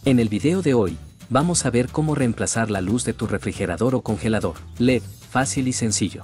En el video de hoy, vamos a ver cómo reemplazar la luz de tu refrigerador o congelador. LED, fácil y sencillo.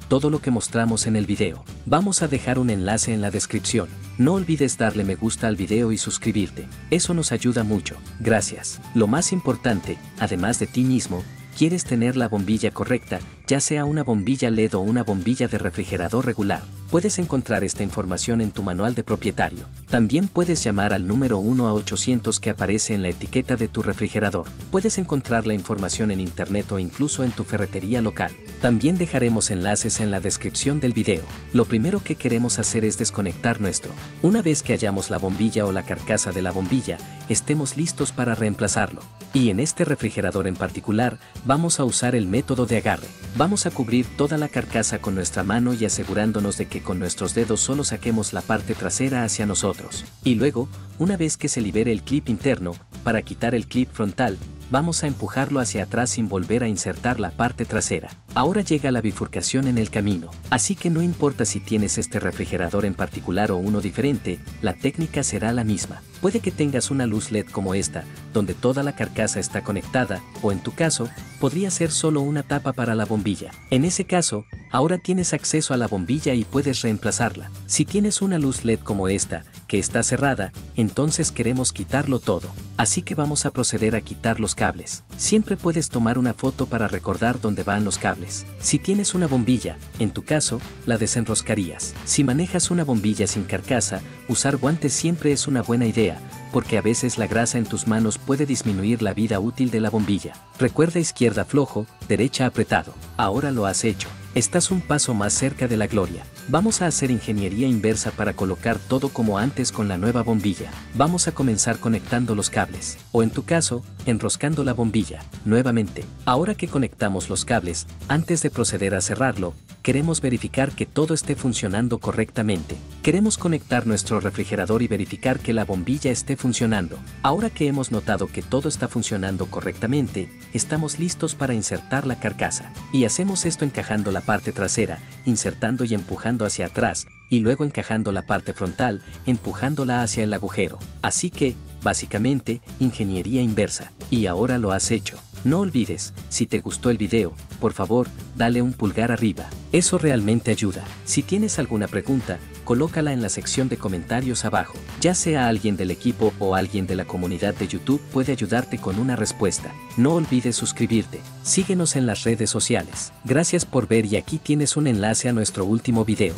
Todo lo que mostramos en el video. Vamos a dejar un enlace en la descripción. No olvides darle me gusta al video y suscribirte. Eso nos ayuda mucho. Gracias. Lo más importante, además de ti mismo, quieres tener la bombilla correcta, ya sea una bombilla LED o una bombilla de refrigerador regular. Puedes encontrar esta información en tu manual de propietario. También puedes llamar al número 1-800 que aparece en la etiqueta de tu refrigerador. Puedes encontrar la información en internet o incluso en tu ferretería local. También dejaremos enlaces en la descripción del video. Lo primero que queremos hacer es desconectar nuestro. Una vez que hayamos la bombilla o la carcasa de la bombilla, estemos listos para reemplazarlo. Y en este refrigerador en particular, vamos a usar el método de agarre. Vamos a cubrir toda la carcasa con nuestra mano y asegurándonos de que con nuestros dedos solo saquemos la parte trasera hacia nosotros. Y luego, una vez que se libere el clip interno, para quitar el clip frontal, vamos a empujarlo hacia atrás sin volver a insertar la parte trasera. Ahora llega la bifurcación en el camino, así que no importa si tienes este refrigerador en particular o uno diferente, la técnica será la misma. Puede que tengas una luz LED como esta, donde toda la carcasa está conectada, o en tu caso, podría ser solo una tapa para la bombilla. En ese caso, ahora tienes acceso a la bombilla y puedes reemplazarla. Si tienes una luz LED como esta, que está cerrada, entonces queremos quitarlo todo. Así que vamos a proceder a quitar los cables. Siempre puedes tomar una foto para recordar dónde van los cables. Si tienes una bombilla, en tu caso, la desenroscarías. Si manejas una bombilla sin carcasa, usar guantes siempre es una buena idea, porque a veces la grasa en tus manos puede disminuir la vida útil de la bombilla. Recuerda izquierda flojo, derecha apretado. Ahora lo has hecho. Estás un paso más cerca de la gloria. Vamos a hacer ingeniería inversa para colocar todo como antes con la nueva bombilla. Vamos a comenzar conectando los cables, o en tu caso, enroscando la bombilla. Nuevamente, ahora que conectamos los cables, antes de proceder a cerrarlo, queremos verificar que todo esté funcionando correctamente. Queremos conectar nuestro refrigerador y verificar que la bombilla esté funcionando. Ahora que hemos notado que todo está funcionando correctamente, estamos listos para insertar la carcasa. Y hacemos esto encajando la parte trasera, insertando y empujando hacia atrás, y luego encajando la parte frontal, empujándola hacia el agujero. Así que, básicamente, ingeniería inversa. Y ahora lo has hecho. No olvides, si te gustó el video, por favor, dale un pulgar arriba. Eso realmente ayuda. Si tienes alguna pregunta, colócala en la sección de comentarios abajo. Ya sea alguien del equipo o alguien de la comunidad de YouTube puede ayudarte con una respuesta. No olvides suscribirte. Síguenos en las redes sociales. Gracias por ver y aquí tienes un enlace a nuestro último video.